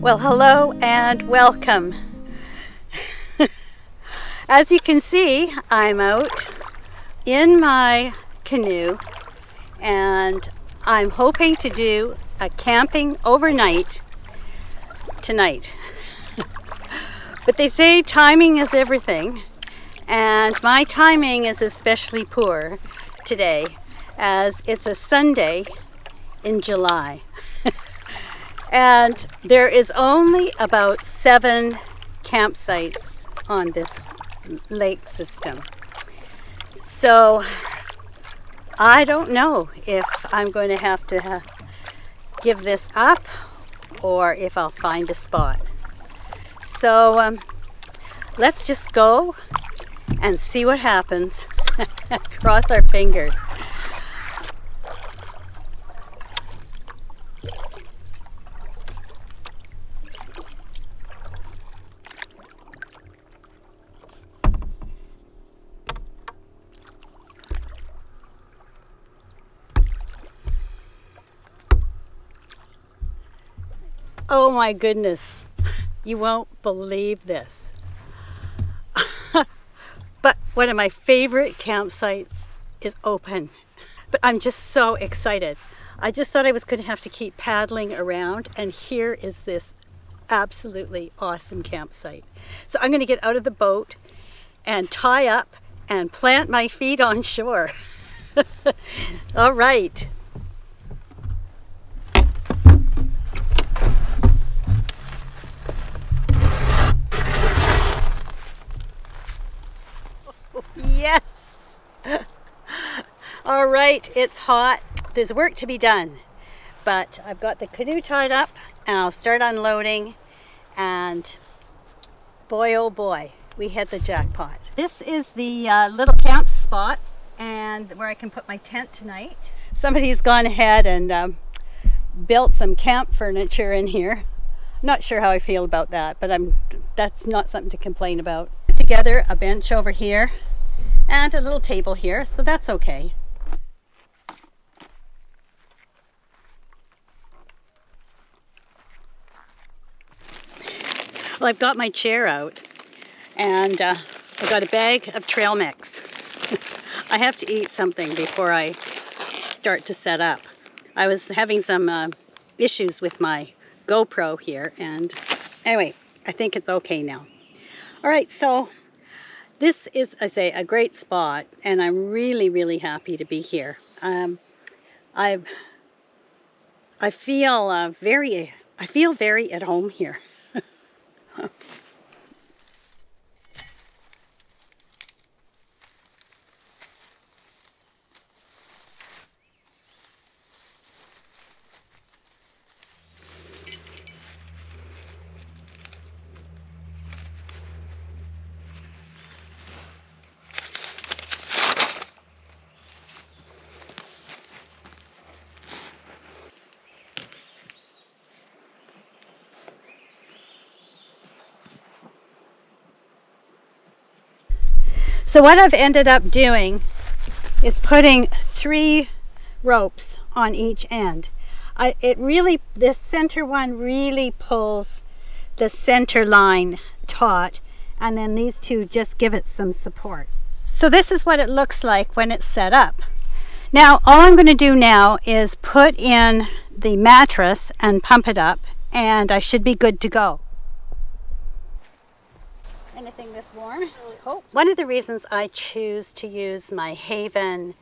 Well, hello and welcome. As you can see, I'm out in my canoe and I'm hoping to do a camping overnight tonight. But they say timing is everything, and my timing is especially poor today as it's a Sunday in July. And there is only about 7 campsites on this lake system. So I don't know if I'm going to have to give this up or if I'll find a spot. So let's just go and see what happens. Cross our fingers. Oh my goodness, you won't believe this. But one of my favorite campsites is open. But I'm just so excited. I just thought I was going to have to keep paddling around, and here is this absolutely awesome campsite. So I'm going to get out of the boat and tie up and plant my feet on shore. All right. Yes! All right, it's hot. There's work to be done, but I've got the canoe tied up and I'll start unloading, and boy oh boy, we hit the jackpot. This is the little camp spot and where I can put my tent tonight. Somebody's gone ahead and built some camp furniture in here. Not sure how I feel about that, but that's not something to complain about. Put together a bench over here and a little table here, so that's okay. Well, I've got my chair out and I've got a bag of trail mix. I have to eat something before I start to set up. I was having some issues with my GoPro here, and anyway, I think it's okay now. All right, so this is, I say, a great spot, and I'm really, really happy to be here. I feel very at home here. So what I've ended up doing is putting 3 ropes on each end. This center one really pulls the center line taut, and then these 2 just give it some support. So this is what it looks like when it's set up. Now all I'm going to do now is put in the mattress and pump it up, and I should be good to go. Anything this warm? Oh. One of the reasons I choose to use my Haven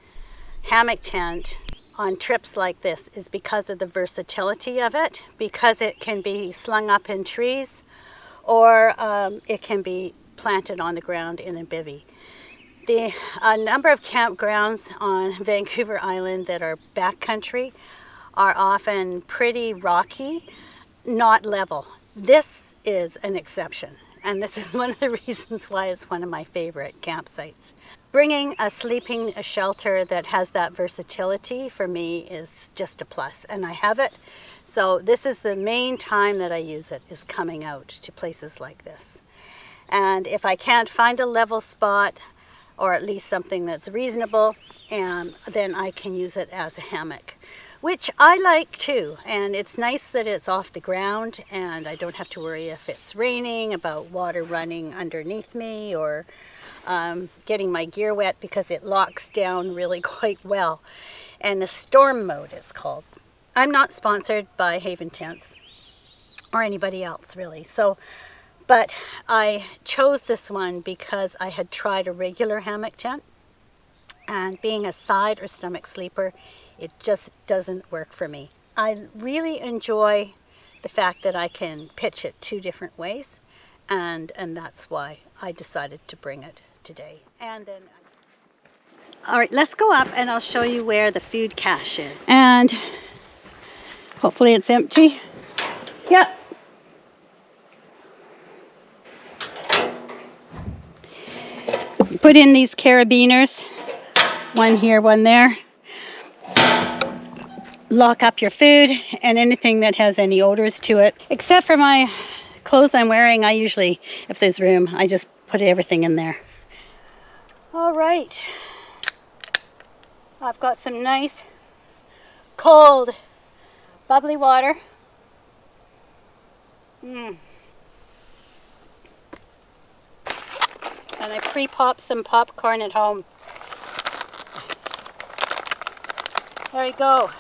hammock tent on trips like this is because of the versatility of it, because it can be slung up in trees or it can be planted on the ground in a bivy. The number of campgrounds on Vancouver Island that are backcountry are often pretty rocky, not level. This is an exception. And this is one of the reasons why it's one of my favorite campsites. Bringing a shelter that has that versatility for me is just a plus, and I have it. So this is the main time that I use it, is coming out to places like this. And if I can't find a level spot, or at least something that's reasonable, then I can use it as a hammock. which I like too. And it's nice that it's off the ground and I don't have to worry if it's raining about water running underneath me or getting my gear wet, because it locks down really quite well. And the storm mode is called. I'm not sponsored by Haven Tents or anybody else really. But I chose this one because I had tried a regular hammock tent, and being a side or stomach sleeper, it just doesn't work for me. I really enjoy the fact that I can pitch it 2 different ways, and that's why I decided to bring it today. And then all right, let's go up and I'll show you where the food cache is. And hopefully it's empty. Yep. Put in these carabiners, one here, one there. Lock up your food and anything that has any odors to it. Except for my clothes I'm wearing, I usually, if there's room, I just put everything in there. All right. I've got some nice, cold, bubbly water. And I pre-popped some popcorn at home. There you go.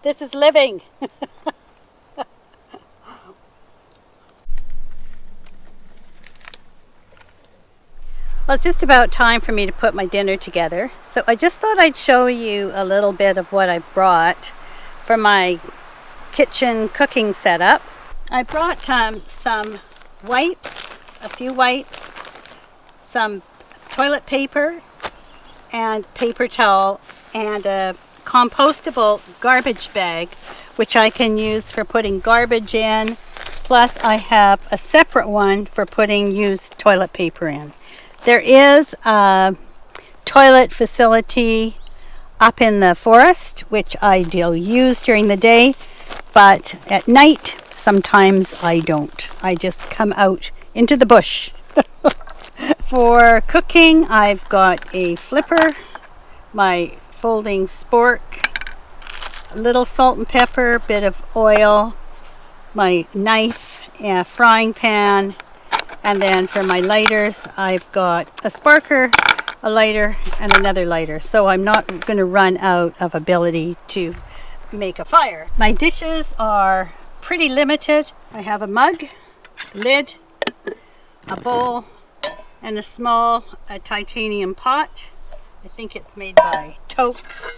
This is living. Well, it's just about time for me to put my dinner together. So I just thought I'd show you a little bit of what I brought for my kitchen cooking setup. I brought some wipes, a few wipes, some toilet paper and paper towel, and a compostable garbage bag, which I can use for putting garbage in. Plus I have a separate one for putting used toilet paper in. There is a toilet facility up in the forest, which I do use during the day, but at night, sometimes I don't. I just come out into the bush. For cooking, I've got a flipper, my folding spork, a little salt and pepper, bit of oil, my knife, a frying pan, and then for my lighters, I've got a sparker, a lighter, and another lighter. So I'm not going to run out of ability to make a fire. My dishes are pretty limited. I have a mug, lid, a bowl, and a small titanium pot. I think it's made by Totes,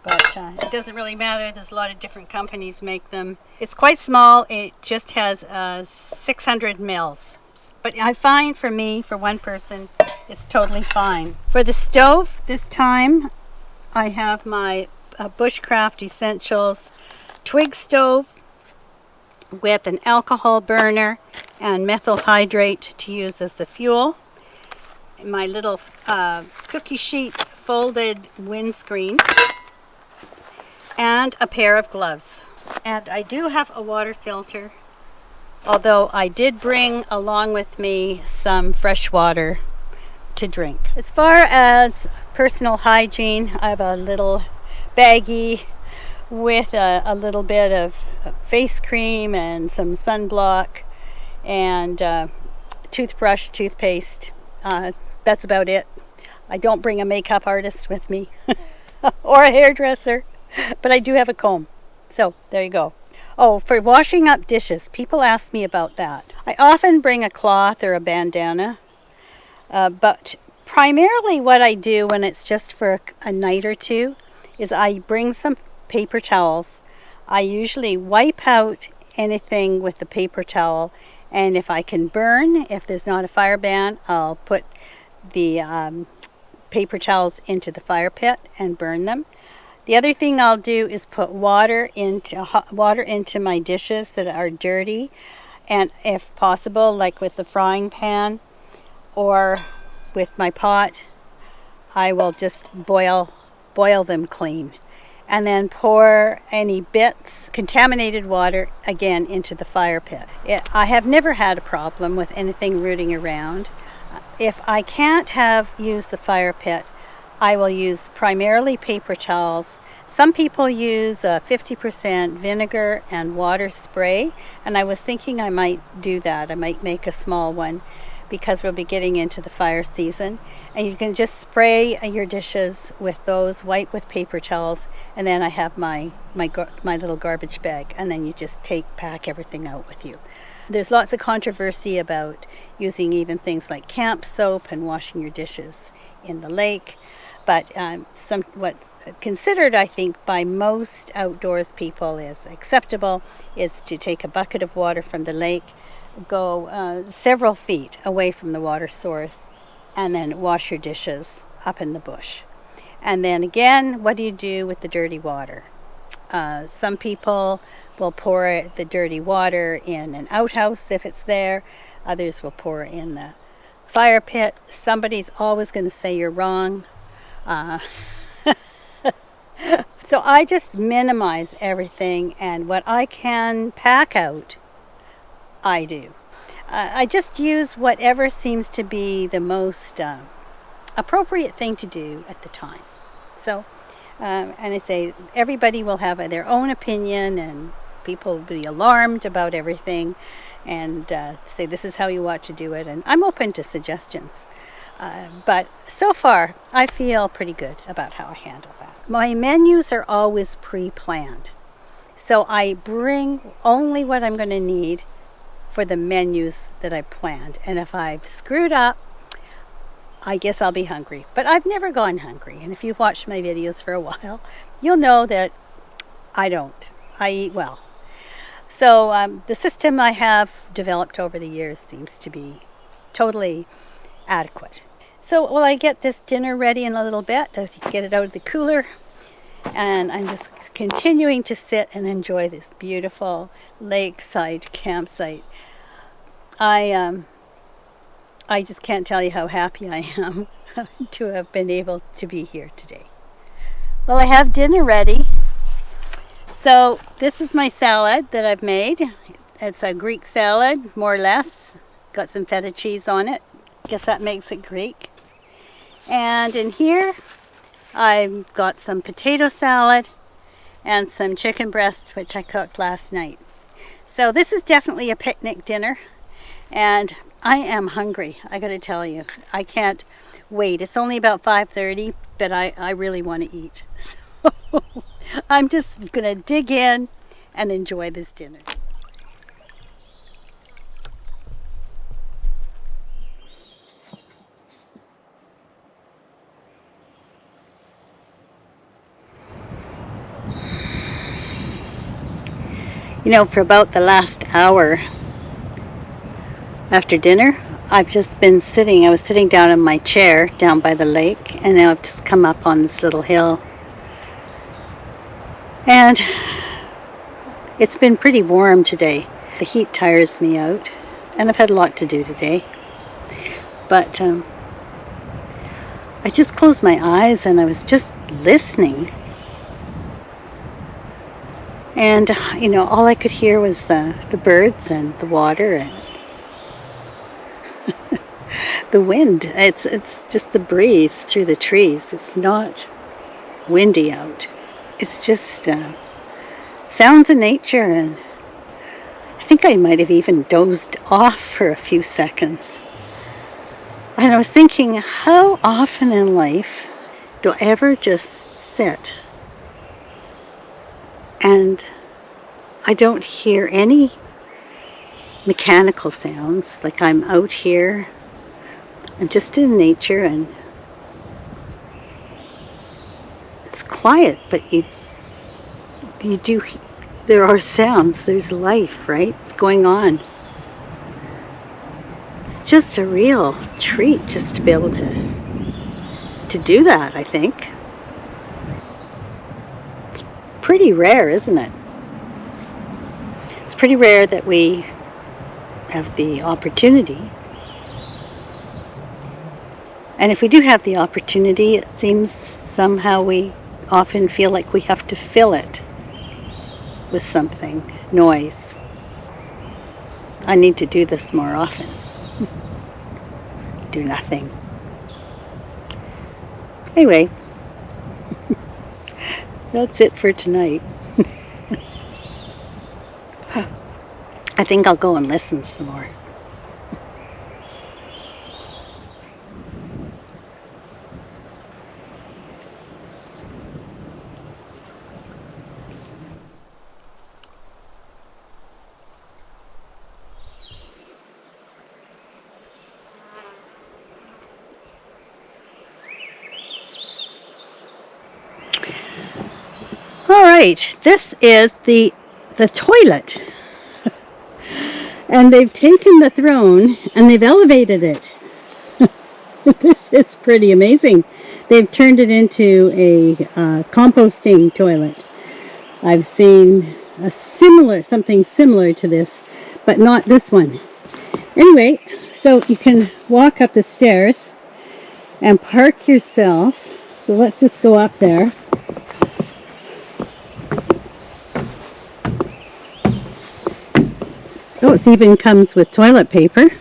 but it doesn't really matter. There's a lot of different companies make them. It's quite small. It just has 600 mils. But I find for me, for one person, it's totally fine. For the stove, this time, I have my Bushcraft Essentials twig stove with an alcohol burner and methyl hydrate to use as the fuel. My little cookie sheet folded windscreen, and a pair of gloves. And I do have a water filter, although I did bring along with me some fresh water to drink. As far as personal hygiene, I have a little baggie with a little bit of face cream and some sunblock and toothbrush, toothpaste. That's about it. I don't bring a makeup artist with me or a hairdresser, but I do have a comb. So there you go. Oh, for washing up dishes, people ask me about that. I often bring a cloth or a bandana, but primarily what I do when it's just for a night or two is I bring some paper towels. I usually wipe out anything with the paper towel, and if I can burn, if there's not a fire ban, I'll put the paper towels into the fire pit and burn them. The other thing I'll do is put water into my dishes that are dirty, and if possible, like with the frying pan or with my pot, I will just boil them clean, and then pour any bits, contaminated water, again into the fire pit. I have never had a problem with anything rooting around. if I can't use the fire pit, I will use primarily paper towels. Some people use 50% vinegar and water spray, and I was thinking I might do that. I might make a small one because we'll be getting into the fire season. And you can just spray your dishes with those, wipe with paper towels, and then I have my little garbage bag, and then you just pack everything out with you. There's lots of controversy about using even things like camp soap and washing your dishes in the lake. But what's considered, I think, by most outdoors people is acceptable is to take a bucket of water from the lake, go several feet away from the water source, and then wash your dishes up in the bush. And then again, what do you do with the dirty water? Some people will pour the dirty water in an outhouse if it's there. Others will pour it in the fire pit. Somebody's always going to say you're wrong. So I just minimize everything, and what I can pack out, I do. I just use whatever seems to be the most appropriate thing to do at the time. So, and I say everybody will have their own opinion, and people will be alarmed about everything, and say this is how you ought to do it, and I'm open to suggestions. But so far, I feel pretty good about how I handle that. My menus are always pre-planned. So I bring only what I'm going to need for the menus that I planned. And if I've screwed up, I guess I'll be hungry. But I've never gone hungry. And if you've watched my videos for a while, you'll know that I don't. I eat well. So the system I have developed over the years seems to be totally adequate. So while I get this dinner ready in a little bit, I get it out of the cooler, and I'm just continuing to sit and enjoy this beautiful lakeside campsite. I just can't tell you how happy I am to have been able to be here today. Well, I have dinner ready. So this is my salad that I've made. It's a Greek salad, more or less. Got some feta cheese on it. Guess that makes it Greek. And in here, I've got some potato salad and some chicken breast, which I cooked last night. So this is definitely a picnic dinner, and I am hungry, I gotta tell you. I can't wait. It's only about 5:30, but I really want to eat. So I'm just gonna dig in and enjoy this dinner. You know, for about the last hour after dinner, I've just been sitting. I was sitting down in my chair down by the lake, and now I've just come up on this little hill. And it's been pretty warm today. The heat tires me out, and I've had a lot to do today. But I just closed my eyes and I was just listening. And, you know, all I could hear was the birds and the water and the wind. It's just the breeze through the trees. It's not windy out. It's just sounds of nature. And I think I might have even dozed off for a few seconds. And I was thinking, how often in life do I ever just sit and I don't hear any mechanical sounds, like I'm out here, I'm just in nature, and it's quiet, but you do, there are sounds, there's life, right? It's going on. It's just a real treat just to be able to do that, I think. It's pretty rare, isn't it? It's pretty rare that we have the opportunity. And if we do have the opportunity, it seems somehow we often feel like we have to fill it with something, noise. I need to do this more often. do nothing. Anyway, that's it for tonight. I think I'll go and listen some more. All right, this is the toilet. And they've taken the throne and they've elevated it. This is pretty amazing. They've turned it into a composting toilet. I've seen something similar to this, but not this one. Anyway, so you can walk up the stairs and park yourself. So let's just go up there. Oh, it even comes with toilet paper.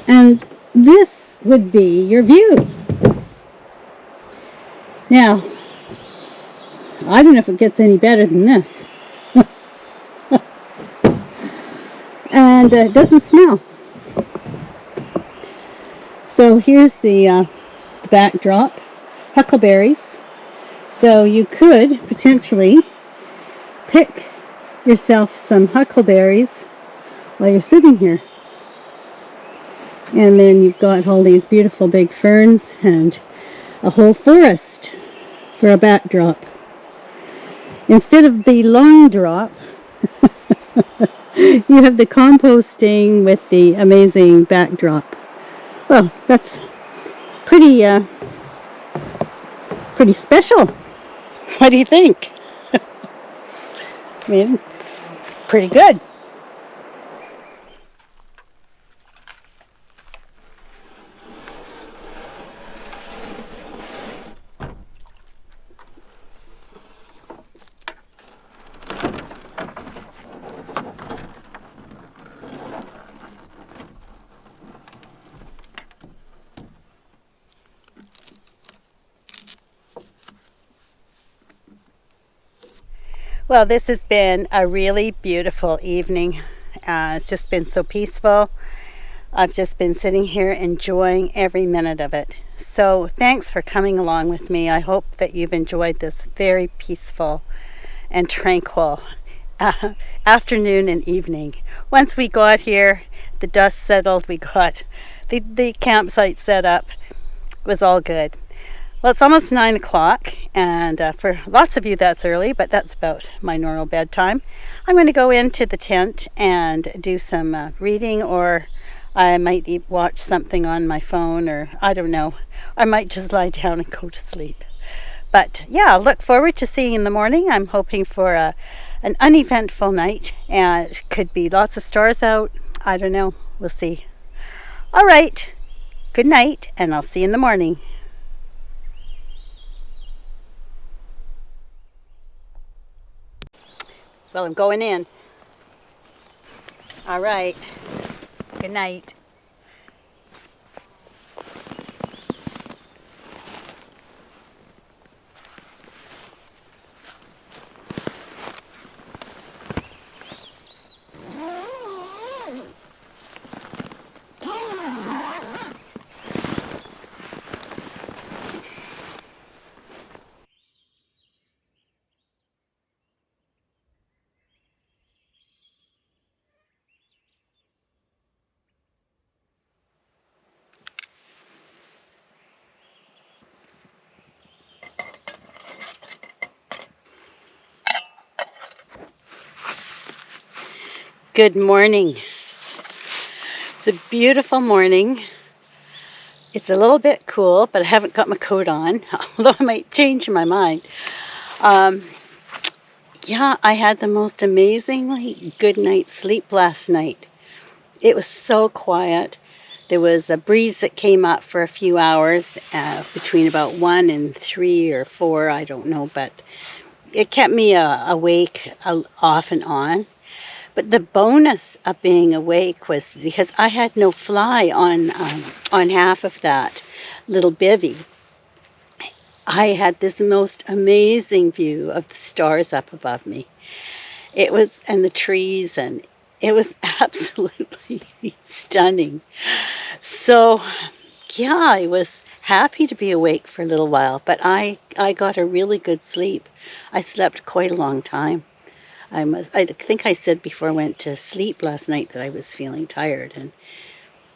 And this would be your view. Now, I don't know if it gets any better than this. And it doesn't smell. So here's the backdrop. Huckleberries. So you could potentially pick yourself some huckleberries while you're sitting here. And then you've got all these beautiful big ferns and a whole forest for a backdrop. Instead of the long drop, you have the composting with the amazing backdrop. Well, that's pretty special. What do you think? I mean, it's pretty good. Well, this has been a really beautiful evening. It's just been so peaceful. I've just been sitting here enjoying every minute of it. So thanks for coming along with me. I hope that you've enjoyed this very peaceful and tranquil afternoon and evening. Once we got here, the dust settled, we got the campsite set up. It was all good. Well, it's almost 9 o'clock, and for lots of you that's early, but that's about my normal bedtime. I'm going to go into the tent and do some reading, or I might watch something on my phone, or I don't know. I might just lie down and go to sleep. But yeah, look forward to seeing you in the morning. I'm hoping for an uneventful night, and it could be lots of stars out. I don't know. We'll see. All right. Good night, and I'll see you in the morning. Well, I'm going in. All right. Good night. Good morning. It's a beautiful morning. It's a little bit cool, but I haven't got my coat on, although I might change my mind. Yeah, I had the most amazingly good night's sleep last night. It was so quiet. There was a breeze that came up for a few hours between about 1 and 3 or 4, I don't know, but it kept me awake off and on. But the bonus of being awake was because I had no fly on half of that little bivy. I had this most amazing view of the stars up above me. It was, and the trees, and it was absolutely stunning. So, yeah, I was happy to be awake for a little while, but I got a really good sleep. I slept quite a long time. I think I said before I went to sleep last night that I was feeling tired, and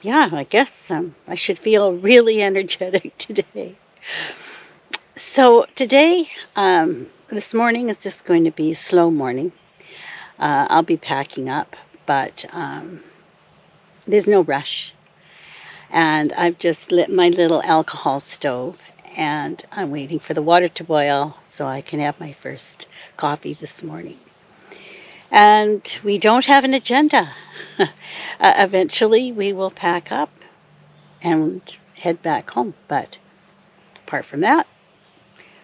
yeah, I guess I should feel really energetic today. So today, this morning is just going to be a slow morning. I'll be packing up, but there's no rush. And I've just lit my little alcohol stove, and I'm waiting for the water to boil so I can have my first coffee this morning. And we don't have an agenda. Eventually, we will pack up and head back home. But apart from that,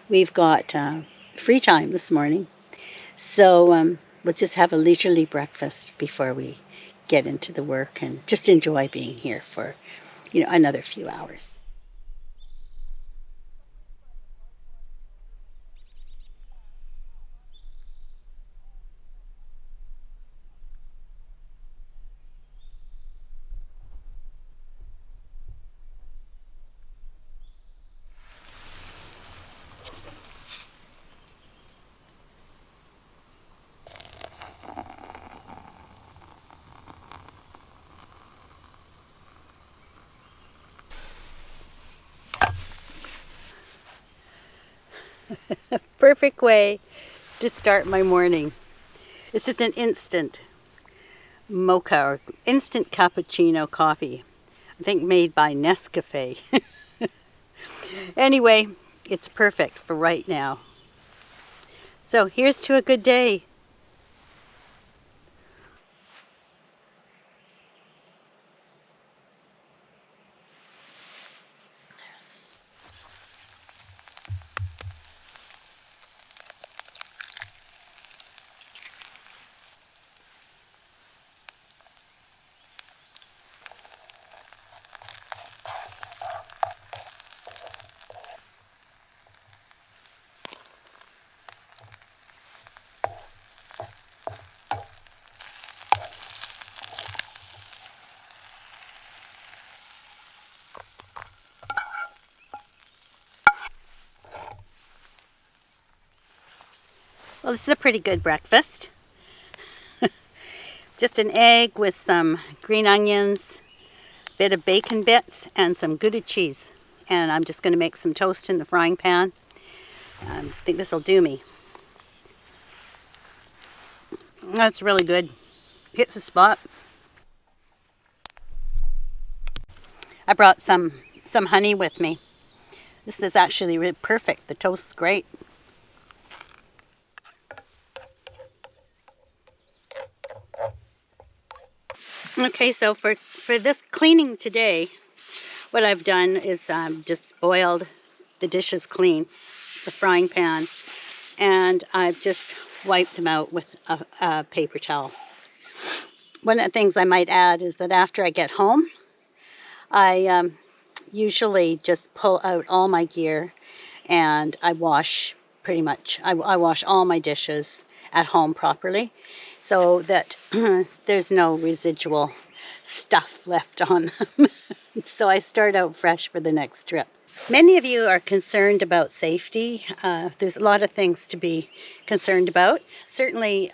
we've got free time this morning. So let's just have a leisurely breakfast before we get into the work and just enjoy being here for, another few hours. Perfect way to start my morning. It's just an instant mocha or instant cappuccino coffee. I think made by Nescafe. Anyway, it's perfect for right now. So here's to a good day. Well, this is a pretty good breakfast. Just an egg with some green onions, a bit of bacon bits, and some Gouda cheese. And I'm just going to make some toast in the frying pan. I think this will do me. That's really good. Hits the spot. I brought some honey with me. This is actually really perfect. The toast's great. Okay, so for this cleaning today, what I've done is just boiled the dishes clean, the frying pan, and I've just wiped them out with a paper towel. One of the things I might add is that after I get home, I usually just pull out all my gear and I wash pretty much. I wash all my dishes at home properly so that there's no residual stuff left on them. So I start out fresh for the next trip. Many of you are concerned about safety. There's a lot of things to be concerned about. Certainly,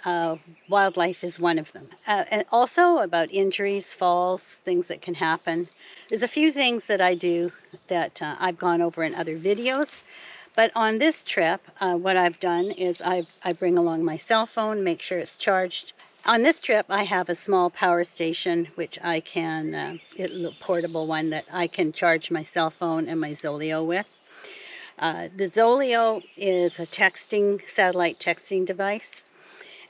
wildlife is one of them. And also about injuries, falls, things that can happen. There's a few things that I do that I've gone over in other videos. But on this trip, what I've done is I bring along my cell phone, make sure it's charged. On this trip, I have a small power station, which I can, a little portable one that I can charge my cell phone and my Zoleo with. The Zoleo is a satellite texting device,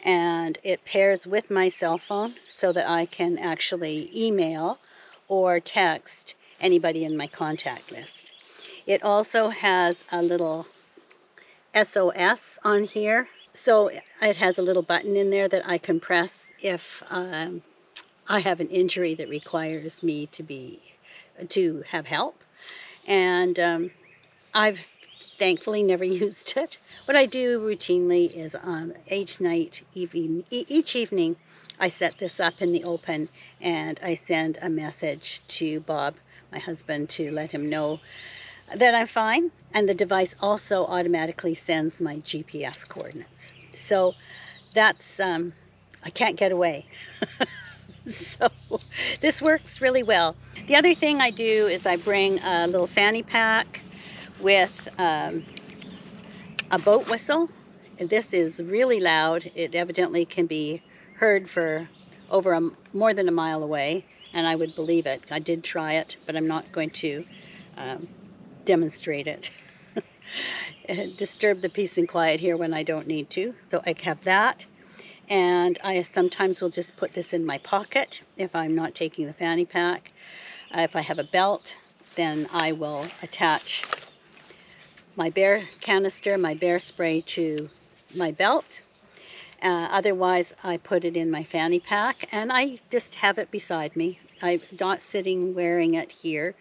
and it pairs with my cell phone so that I can actually email or text anybody in my contact list. It also has a little SOS on here. So it has a little button in there that I can press if I have an injury that requires me to have help. And I've thankfully never used it. What I do routinely is each evening I set this up in the open and I send a message to Bob, my husband, to let him know that I'm fine. And the device also automatically sends my GPS coordinates. So that's, I can't get away. So this works really well. The other thing I do is I bring a little fanny pack with a boat whistle. And this is really loud. It evidently can be heard for more than a mile away, and I would believe it. I did try it, but I'm not going to demonstrate it. Disturb the peace and quiet here when I don't need to. So I have that. And I sometimes will just put this in my pocket if I'm not taking the fanny pack. If I have a belt, then I will attach my bear canister, my bear spray to my belt. Otherwise, I put it in my fanny pack and I just have it beside me. I'm not sitting wearing it here.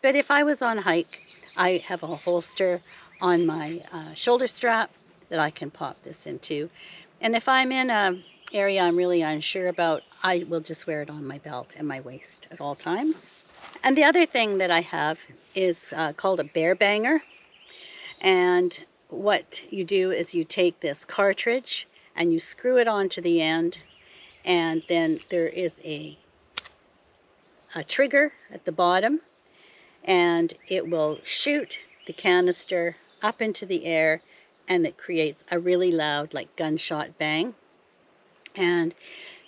But if I was on a hike, I have a holster on my shoulder strap that I can pop this into. And if I'm in an area I'm really unsure about, I will just wear it on my belt and my waist at all times. And the other thing that I have is called a bear banger. And what you do is you take this cartridge and you screw it onto the end, and then there is a trigger at the bottom, and it will shoot the canister up into the air, and it creates a really loud, like, gunshot bang. And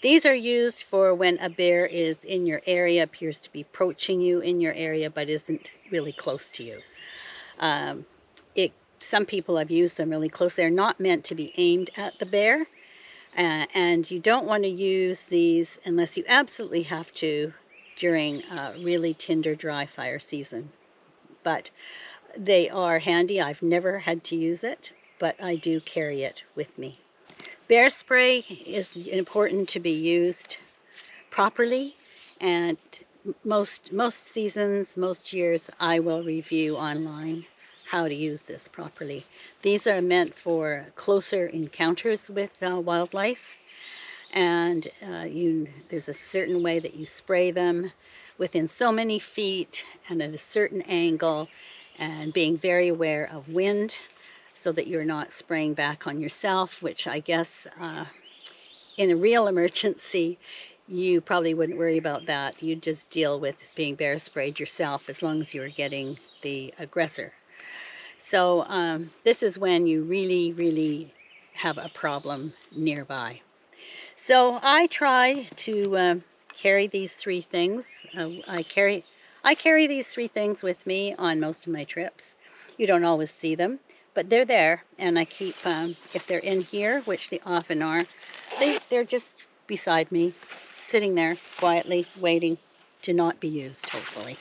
these are used for when a bear is in your area, appears to be approaching you in your area, but isn't really close to you. Some people have used them really close. They're not meant to be aimed at the bear. And you don't want to use these unless you absolutely have to during really tinder dry fire season. But they are handy. I've never had to use it, but I do carry it with me. Bear spray is important to be used properly, and most seasons, most years, I will review online how to use this properly. These are meant for closer encounters with wildlife, and there's a certain way that you spray them within so many feet and at a certain angle, and being very aware of wind so that you're not spraying back on yourself, which I guess in a real emergency you probably wouldn't worry about that. You'd just deal with being bear sprayed yourself as long as you were getting the aggressor. So this is when you really, really have a problem nearby. So I try to carry these three things. I carry these three things with me on most of my trips. You don't always see them, but they're there, and I keep, if they're in here, which they often are, they're just beside me, sitting there quietly, waiting to not be used, hopefully.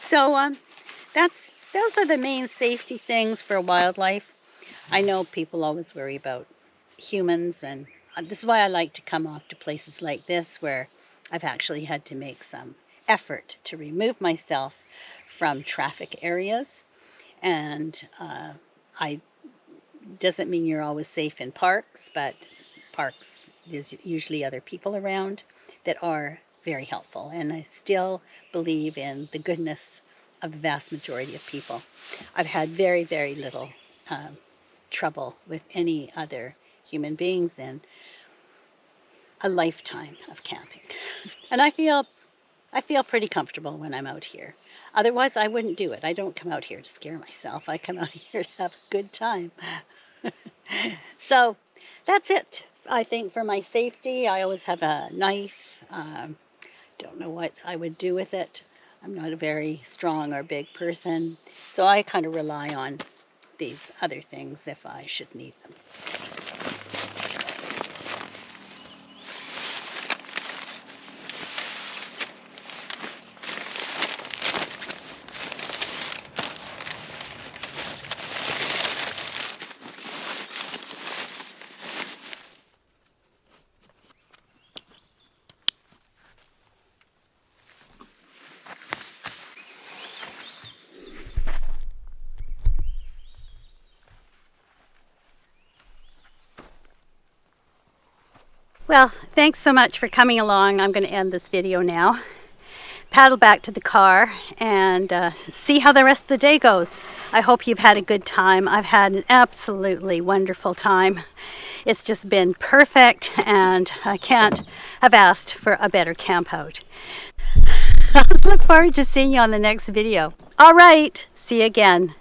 So those are the main safety things for wildlife. I know people always worry about humans, and this is why I like to come off to places like this where I've actually had to make some effort to remove myself from traffic areas. And doesn't mean you're always safe in parks, but parks, there's usually other people around that are very helpful. And I still believe in the goodness of the vast majority of people. I've had very, very little trouble with any other human beings in a lifetime of camping. And I feel pretty comfortable when I'm out here. Otherwise, I wouldn't do it. I don't come out here to scare myself. I come out here to have a good time. So that's it. I think for my safety, I always have a knife. Don't know what I would do with it. I'm not a very strong or big person, so I kind of rely on these other things if I should need them. Well, thanks so much for coming along. I'm going to end this video now. Paddle back to the car and see how the rest of the day goes. I hope you've had a good time. I've had an absolutely wonderful time. It's just been perfect, and I can't have asked for a better camp out. I look forward to seeing you on the next video. All right, see you again.